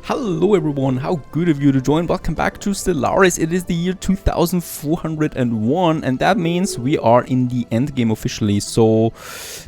Hello everyone, how good of you to join. Welcome back to Stellaris. It is the year 2401 and that means we are in the endgame officially. So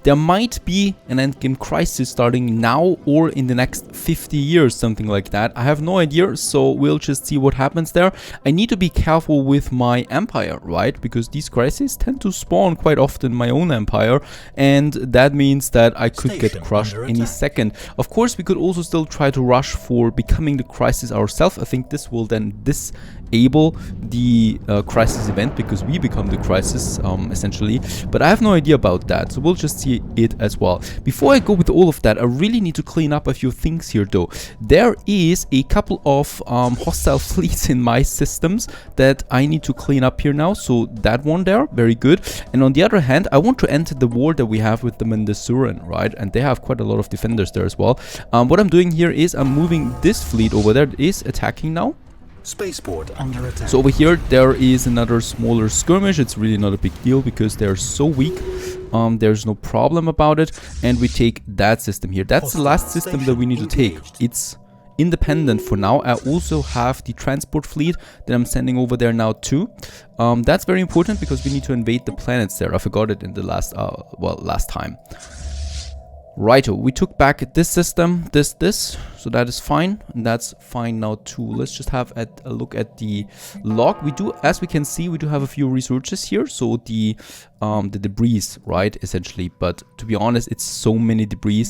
there might be an endgame crisis starting now or in the next 50 years, something like that. I have no idea, so we'll just see what happens there. I need to be careful with my empire, right? Because these crises tend to spawn quite often in my own empire, and that means that I could get crushed any second. Of course, we could also still try to rush for becoming the crisis ourselves. I think this will then disable the crisis event because we become the crisis essentially, but I have no idea about that, so we'll just see it as well. Before I go with all of that, I really need to clean up a few things here though. There is a couple of hostile fleets in my systems that I need to clean up here now, so that one there, very good. And on the other hand, I want to enter the war that we have with the Menace, right? And they have quite a lot of defenders there as well. What I'm doing here is I'm moving this fleet over there that is attacking now. Spaceport under attack. So over here there is another smaller skirmish. It's really not a big deal because they're so weak. There's no problem about it, and we take that system here. That's the last system that we need to take. It's independent for now. I also have the transport fleet that I'm sending over there now too. That's very important because we need to invade the planets there. I forgot it in the last last time. Righto, we took back this system, this, so that is fine, and that's fine now too. Let's just have a look at the log. We do, as we can see, we do have a few researches here, so the debris, right, essentially. But to be honest, it's so many debris.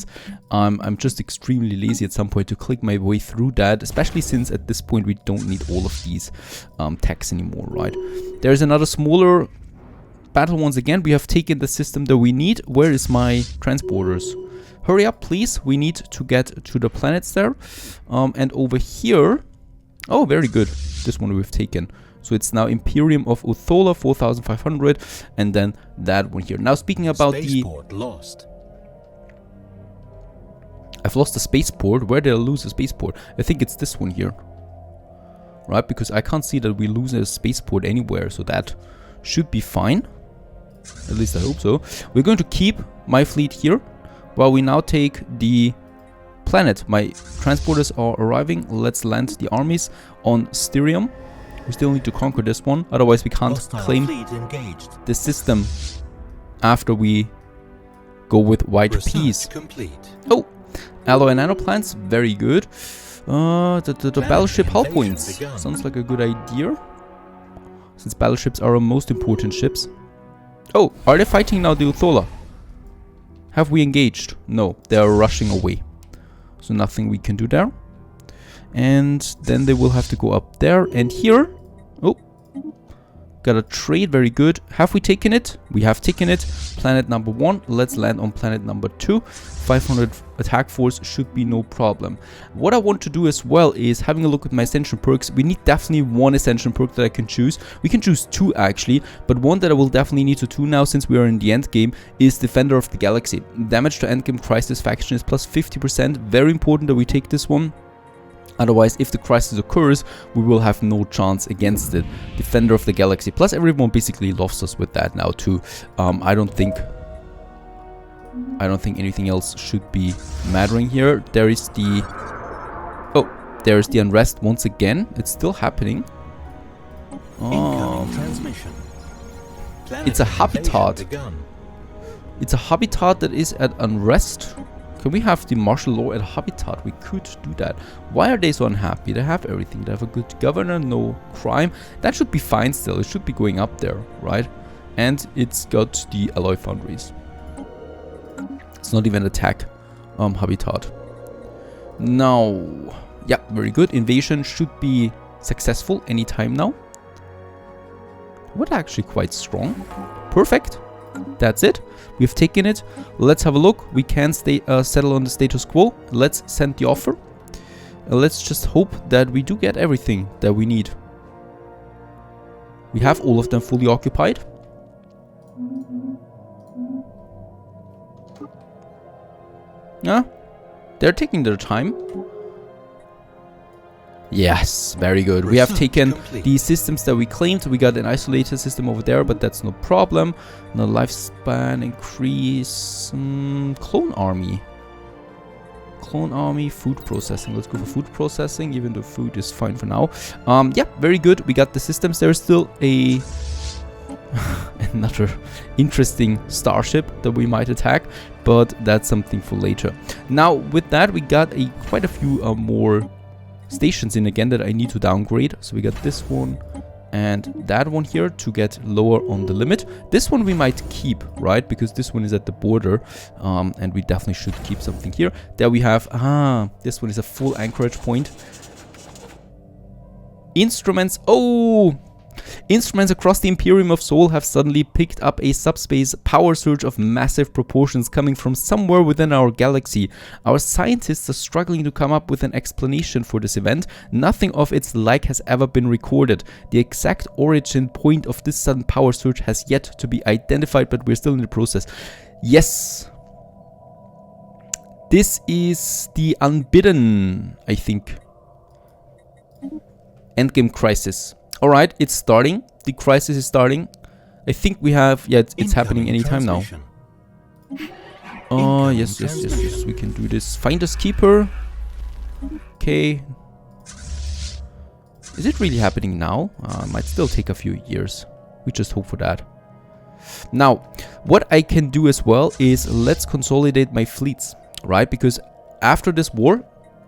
I'm just extremely lazy at some point to click my way through that, especially since at this point we don't need all of these techs anymore, right? There's another smaller battle once again. We have taken the system that we need. Where is my transporters? Hurry up, please. We need to get to the planets there. And over here... Oh, very good. This one we've taken. So it's now Imperium of Uthola, 4,500. And then that one here. Now, speaking about Spaceport lost. I've lost a spaceport. Where did I lose a spaceport? I think it's this one here. Right? Because I can't see that we lose a spaceport anywhere. So that should be fine. At least I hope so. We're going to keep my fleet here. While we now take the planet. My transporters are arriving. Let's land the armies on Styrium. We still need to conquer this one. Otherwise we can't claim the system after we go with white peace. Oh, alloy and nanoplants. Very good. The battleship hull points. Sounds like a good idea. Since battleships are our most important ships. Oh, are they fighting now the Uthola? Have we engaged? No, they are rushing away. So nothing we can do there. And then they will have to go up there and here. Oh, got a trade, very good. Have we taken it? We have taken it. Planet number 1. Let's land on planet number 2. 500 attack force should be no problem. What I want to do as well is having a look at my ascension perks. We need definitely one ascension perk that I can choose. We can choose 2 actually, but one that I will definitely need to do now since we are in the end game is Defender of the Galaxy. Damage to endgame crisis faction is plus 50%. Very important that we take this one. Otherwise, if the crisis occurs, we will have no chance against it. Defender of the Galaxy. Plus, everyone basically loves us with that now too. I don't think anything else should be mattering here. There is the... Oh, there's the unrest once again. It's still happening. It's a habitat. It's a habitat that is at unrest. Can we have the martial law at habitat? We could do that. Why are they so unhappy? They have everything. They have a good governor, no crime. That should be fine still. It should be going up there, right? And it's got the alloy foundries. It's not even attack habitat. Now, yeah, very good. Invasion should be successful anytime now. What, actually quite strong. Perfect. That's it. We've taken it. Let's have a look. We can settle on the status quo. Let's send the offer. Let's just hope that we do get everything that we need. We have all of them fully occupied. Yeah, they're taking their time. Yes, very good. We have taken the systems that we claimed. We got an isolated system over there, but that's no problem. No lifespan increase. Clone army. clone army, food processing. Let's go for food processing, even though food is fine for now. Yeah, very good. We got the systems. There's still a another interesting starship that we might attack, but that's something for later. Now, with that, we got quite a few more stations in again that I need to downgrade. So we got this one and that one here to get lower on the limit. This one we might keep, right? Because this one is at the border, and we definitely should keep something here. There we have, this one is a full anchorage point. Instruments, instruments across the Imperium of Sol have suddenly picked up a subspace power surge of massive proportions coming from somewhere within our galaxy. Our scientists are struggling to come up with an explanation for this event. Nothing of its like has ever been recorded. The exact origin point of this sudden power surge has yet to be identified, but we're still in the process. Yes. This is the Unbidden, I think. Endgame crisis. Alright, it's starting. The crisis is starting. I think we have... Yeah, it's happening anytime now. Oh, yes, we can do this. Finders Keeper. Okay. Is it really happening now? Might still take a few years. We just hope for that. Now, what I can do as well is let's consolidate my fleets, right? Because after this war...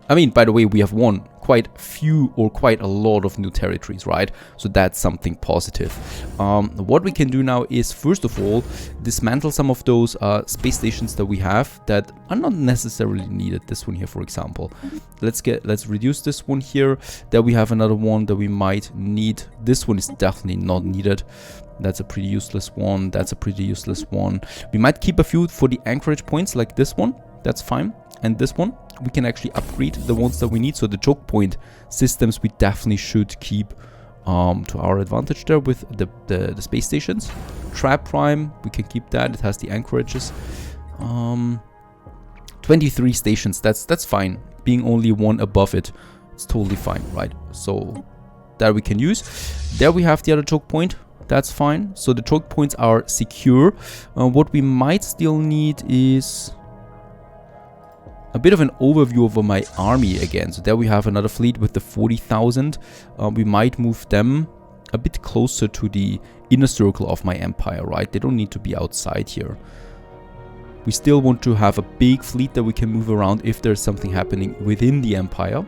I mean, by the way, we have won quite few or quite a lot of new territories, right? So that's something positive. What we can do now is, first of all, dismantle some of those space stations that we have that are not necessarily needed. This one here, for example. Let's reduce this one here. Then we have another one that we might need. This one is definitely not needed. That's a pretty useless one. That's a pretty useless one. We might keep a few for the anchorage points, like this one. That's fine. And this one, we can actually upgrade the ones that we need. So the choke point systems we definitely should keep to our advantage there with the space stations. Trap Prime, we can keep that. It has the anchorages. 23 stations, that's fine. Being only one above it, it's totally fine, right? So that we can use. There we have the other choke point. That's fine. So the choke points are secure. What we might still need is a bit of an overview over my army again. So there we have another fleet with the 40,000. We might move them a bit closer to the inner circle of my empire, right? They don't need to be outside here. We still want to have a big fleet that we can move around if there's something happening within the empire.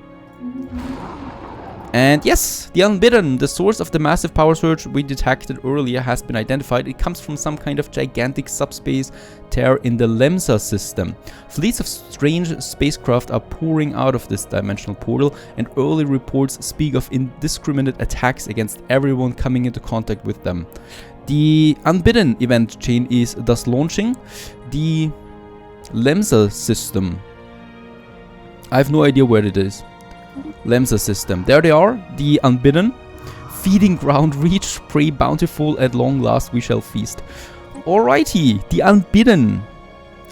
And yes, the Unbidden, the source of the massive power surge we detected earlier, has been identified. It comes from some kind of gigantic subspace tear in the Lemsa system. Fleets of strange spacecraft are pouring out of this dimensional portal, and early reports speak of indiscriminate attacks against everyone coming into contact with them. The Unbidden event chain is thus launching. The Lemsa system, I have no idea where it is. Lemsa system. There they are, the Unbidden. Feeding ground reached, prey bountiful, at long last we shall feast. Alrighty, the Unbidden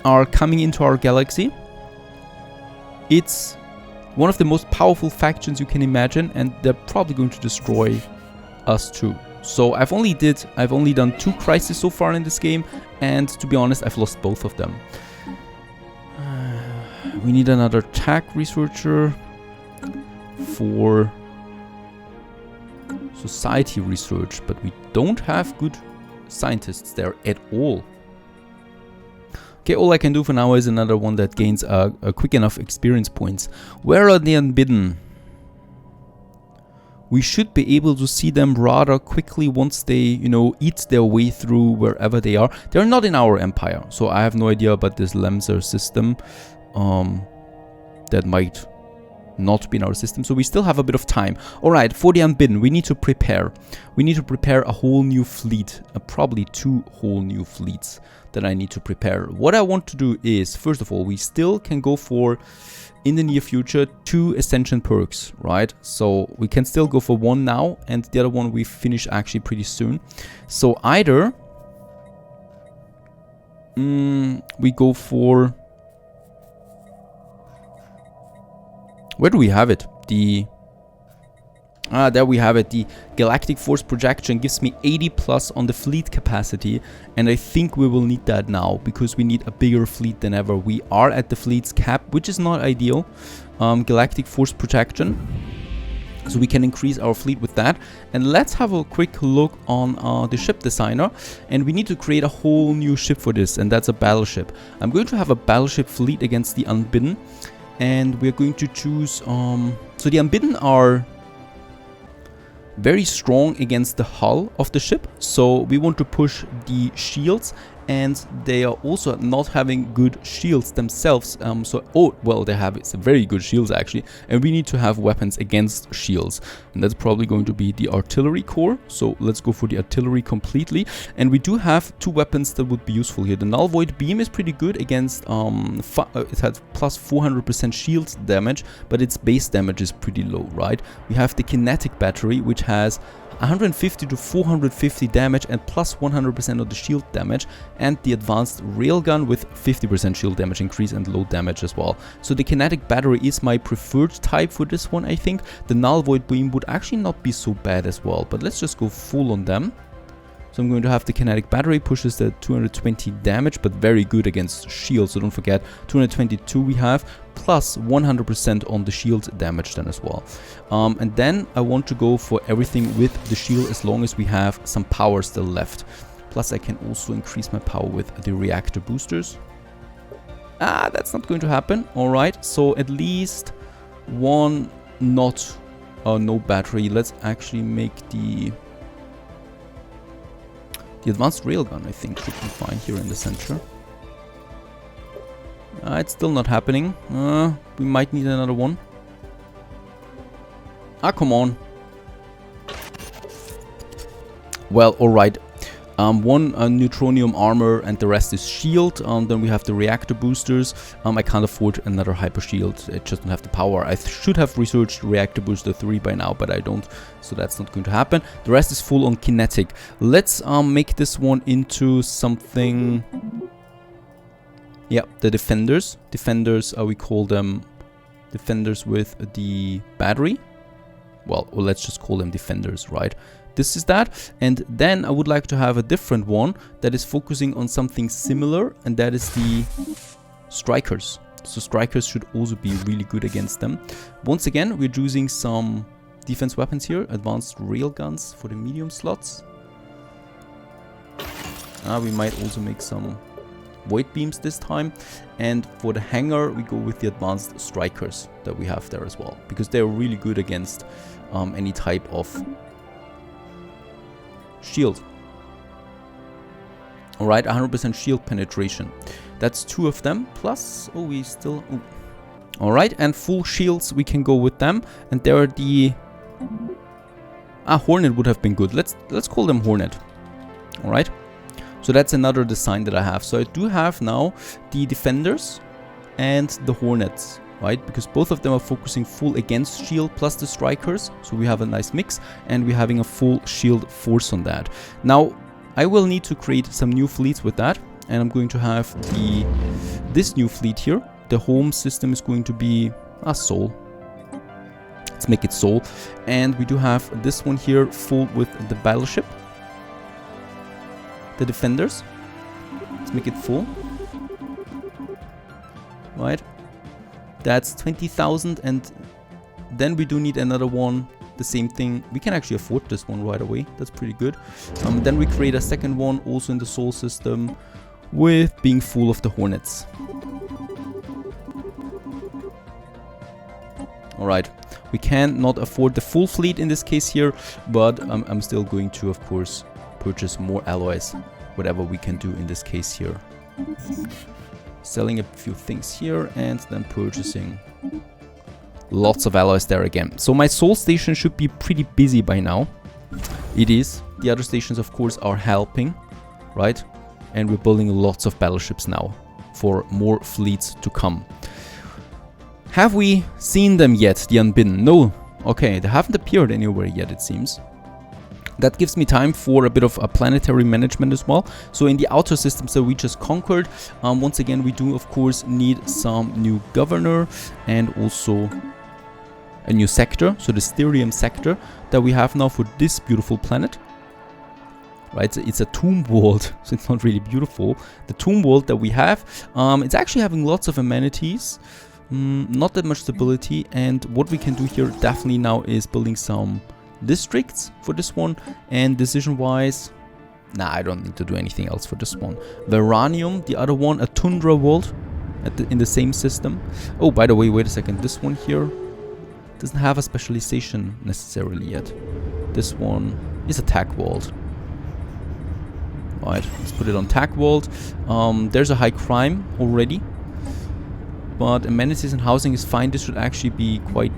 are coming into our galaxy. It's one of the most powerful factions you can imagine, and they're probably going to destroy us too. So I've only done 2 crises so far in this game, and to be honest, I've lost both of them. We need another tech researcher for society research, but we don't have good scientists there at all. Okay, all I can do for now is another one that gains a quick enough experience points. Where are the Unbidden? We should be able to see them rather quickly once they, you know, eat their way through wherever they are. They're not in our empire, so I have no idea about this Lemsa system. That might not be in our system, so we still have a bit of time. Alright, for the Unbidden, we need to prepare. We need to prepare a whole new fleet, probably 2 whole new fleets that I need to prepare. What I want to do is, first of all, we still can go for, in the near future, 2 Ascension perks, right? So we can still go for 1 now, and the other one we finish actually pretty soon. So either we go for... Where do we have it? The Ah, there we have it. The Galactic Force Projection gives me 80 plus on the fleet capacity, and I think we will need that now because we need a bigger fleet than ever. We are at the fleet's cap, which is not ideal. Galactic Force Projection. So we can increase our fleet with that. And let's have a quick look on the ship designer. And we need to create a whole new ship for this, and that's a battleship. I'm going to have a battleship fleet against the Unbidden. And we're going to choose... so the Unbidden are very strong against the hull of the ship. So we want to push the shields. And they are also not having good shields themselves. They have some very good shields actually. And we need to have weapons against shields. And that's probably going to be the artillery core. So let's go for the artillery completely. And we do have 2 weapons that would be useful here. The Null Void Beam is pretty good against, it has plus 400% shield damage, but its base damage is pretty low, right? We have the Kinetic Battery, which has 150 to 450 damage and plus 100% of the shield damage, and the advanced railgun with 50% shield damage increase and low damage as well. So the kinetic battery is my preferred type for this one, I think. The Null Void Beam would actually not be so bad as well, but let's just go full on them. So I'm going to have the kinetic battery, pushes the 220 damage, but very good against shield. So don't forget, 222 we have, plus 100% on the shield damage then as well. And then I want to go for everything with the shield as long as we have some power still left. Plus I can also increase my power with the reactor boosters. Ah, that's not going to happen. Alright, so at least one no battery. Let's actually make the advanced railgun, I think, should be fine here in the center. It's still not happening. We might need another one. Ah, come on. Well, alright. One neutronium armor and the rest is shield. Then we have the reactor boosters. I can't afford another hyper shield. I just don't have the power. I should have researched reactor booster 3 by now, but I don't. So that's not going to happen. The rest is full on kinetic. Let's make this one into something... Yeah, the defenders. Defenders, we call them defenders with the battery. Well, let's just call them defenders, right? This is that. And then I would like to have a different one that is focusing on something similar, and that is the strikers. So strikers should also be really good against them. Once again, we're choosing some defense weapons here. Advanced railguns for the medium slots. We might also make some void beams this time. And for the hangar, we go with the advanced strikers that we have there as well, because they're really good against any type of shield. Alright, 100% shield penetration. That's 2 of them. Plus, we still... Alright, and full shields, we can go with them. And there are the... Hornet would have been good. Let's call them Hornet. Alright. So that's another design that I have. So I do have now the defenders and the Hornets. Right, because both of them are focusing full against shield plus the strikers, so we have a nice mix, and we're having a full shield force on that. Now I will need to create some new fleets with that, and I'm going to have this new fleet here. The home system is going to be Sol. Let's make it Sol, and we do have this one here full with the battleship, the defenders. Let's make it full. Right. That's 20,000, and then we do need another one, the same thing. We can actually afford this one right away. That's pretty good. Then we create a second one also in the Sol system with being full of the Hornets. Alright, we cannot afford the full fleet in this case here, but I'm still going to, of course, purchase more alloys, whatever we can do in this case here. Selling a few things here and then purchasing lots of alloys there again. So my Sol station should be pretty busy by now. It is. The other stations, of course, are helping, right? And we're building lots of battleships now for more fleets to come. Have we seen them yet, the Unbidden? No. Okay, they haven't appeared anywhere yet, it seems. That gives me time for a bit of a planetary management as well. So in the outer systems that we just conquered, once again, we do, of course, need some new governor and also a new sector, so the Styrium sector that we have now for this beautiful planet. Right, so it's a tomb world, so it's not really beautiful. The tomb world that we have, it's actually having lots of amenities, not that much stability, and what we can do here definitely now is building some districts for this one, and decision-wise, nah, I don't need to do anything else for this one. Veranium, the other one, a tundra world in the same system. Oh, by the way, wait a second, this one here doesn't have a specialization necessarily yet. This one is a tag world. Right, let's put it on tag world. There's a high crime already, but amenities and housing is fine. This should actually be quite...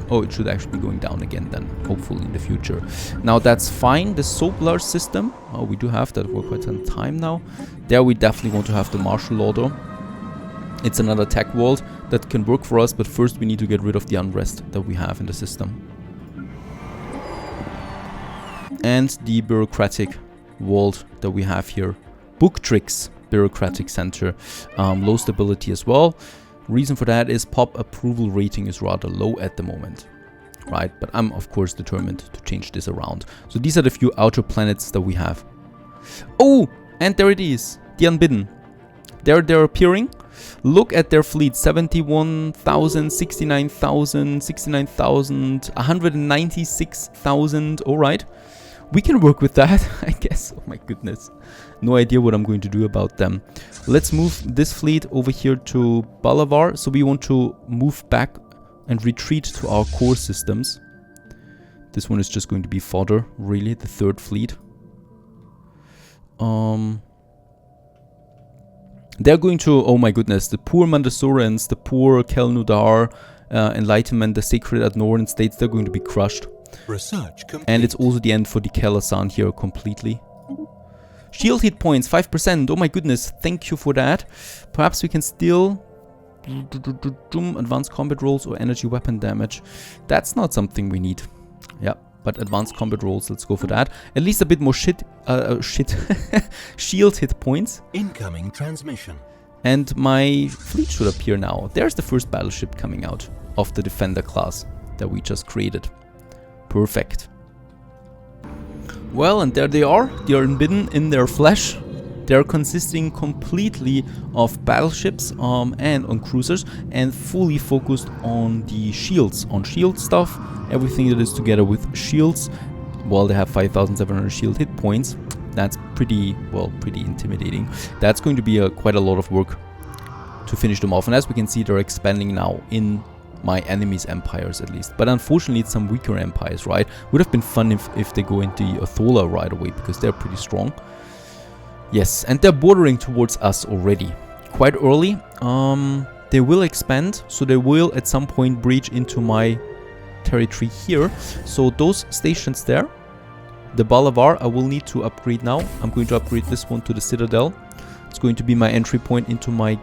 Oh, it should actually be going down again then, hopefully in the future. Now that's fine. The solar system, oh, we do have that for quite some time now. There we definitely want to have the martial law though. It's another tech world that can work for us, but first we need to get rid of the unrest that we have in the system. And the bureaucratic world that we have here. Book Tricks Bureaucratic Center. Low stability as well. Reason for that is pop approval rating is rather low at the moment. Right, but I'm of course determined to change this around. So these are the few outer planets that we have. Oh, and there it is. The Unbidden. There they're appearing. Look at their fleet. 71,000, 69,000, 69,000, 196,000. Alright. We can work with that, I guess. Oh my goodness. No idea what I'm going to do about them. Let's move this fleet over here to Bolivar. So we want to move back and retreat to our core systems. This one is just going to be fodder, really, the third fleet. They're going to, oh my goodness, the poor Mandasurans, the poor Kelnudar, Enlightenment, the Sacred Adnoran states, they're going to be crushed. Research complete. And it's also the end for the Kelasan here completely. Shield hit points, 5%. Oh my goodness, thank you for that. Perhaps we can still... Advanced combat rolls or energy weapon damage. That's not something we need. Yeah, but advanced combat rolls, let's go for that. At least a bit more shield hit points. Incoming transmission. And my fleet should appear now. There's the first battleship coming out of the Defender class that we just created. Perfect. Well, and there they are. They are unbidden in their flesh. They are consisting completely of battleships and on cruisers, and fully focused on the shields, on shield stuff, everything that is together with shields. Well, they have 5,700 shield hit points. That's pretty, well, pretty intimidating. That's going to be quite a lot of work to finish them off. And as we can see, they're expanding now in my enemies' empires at least. But unfortunately, it's some weaker empires, right? Would have been fun if they go into Othola right away, because they're pretty strong. Yes, and they're bordering towards us already. Quite early. They will expand, so they will at some point breach into my territory here. So those stations there, the Bolivar, I will need to upgrade now. I'm going to upgrade this one to the Citadel. It's going to be my entry point into my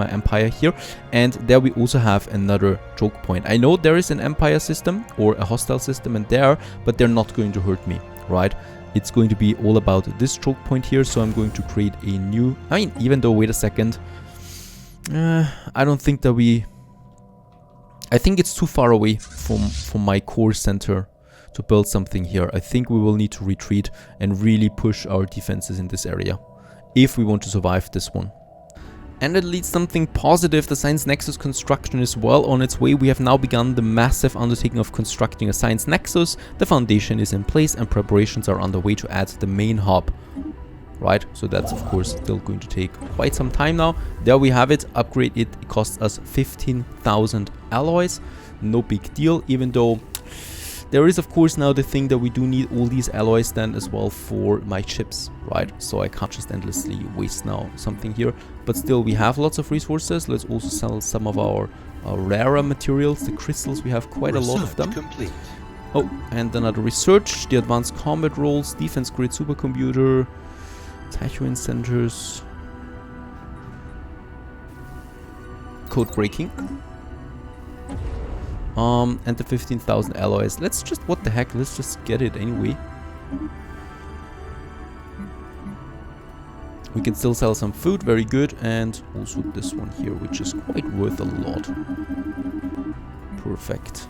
empire here. And there we also have another choke point. I know there is an empire system or a hostile system in there, but they're not going to hurt me, right? It's going to be all about this choke point here. So I'm going to create a new... I mean, even though, wait a second. I don't think that we... I think it's too far away from my core center to build something here. I think we will need to retreat and really push our defenses in this area if we want to survive this one. And at least something positive, the Science Nexus construction is well on its way. We have now begun the massive undertaking of constructing a Science Nexus. The foundation is in place and preparations are underway to add the main hub. Right, so that's of course still going to take quite some time now. There we have it, upgrade it, it costs us 15,000 alloys. No big deal, even though there is of course now the thing that we do need all these alloys then as well for my chips, right? So I can't just endlessly waste now something here. But still, we have lots of resources. Let's also sell some of our rarer materials, the crystals. We have quite a lot of them. Complete. Oh, and another research, the advanced combat rolls, defense grade supercomputer, Tatooine centers, code breaking, and the 15,000 alloys. Let's just, what the heck, let's just get it anyway. We can still sell some food, very good, and also this one here, which is quite worth a lot. Perfect.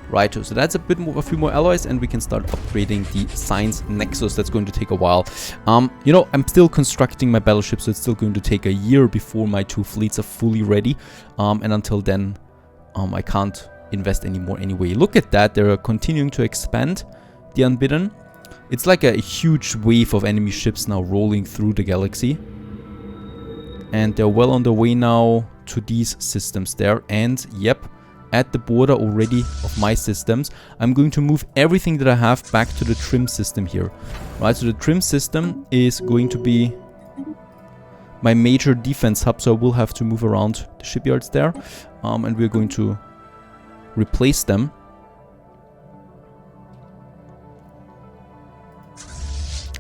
Right, so that's a bit more, a few more alloys, and we can start upgrading the Science Nexus. That's going to take a while. You know, I'm still constructing my battleship, so it's still going to take a year before my 2 fleets are fully ready. And until then, I can't invest anymore anyway. Look at that, they're continuing to expand the Unbidden. It's like a huge wave of enemy ships now rolling through the galaxy. And they're well on their way now to these systems there. And yep, at the border already of my systems, I'm going to move everything that I have back to the trim system here. Right, so the trim system is going to be my major defense hub, so I will have to move around the shipyards there. And we're going to replace them.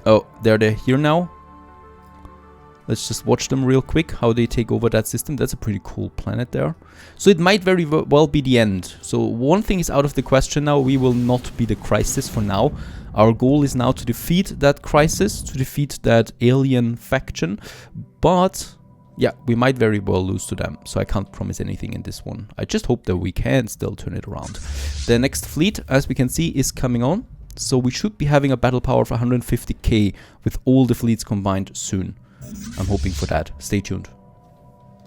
Oh, they're here now. Let's just watch them real quick, how they take over that system. That's a pretty cool planet there. So it might very well be the end. So one thing is out of the question now. We will not be the crisis for now. Our goal is now to defeat that crisis, to defeat that alien faction. But yeah, we might very well lose to them. So I can't promise anything in this one. I just hope that we can still turn it around. The next fleet, as we can see, is coming on. So we should be having a battle power of 150k with all the fleets combined soon. I'm hoping for that. Stay tuned.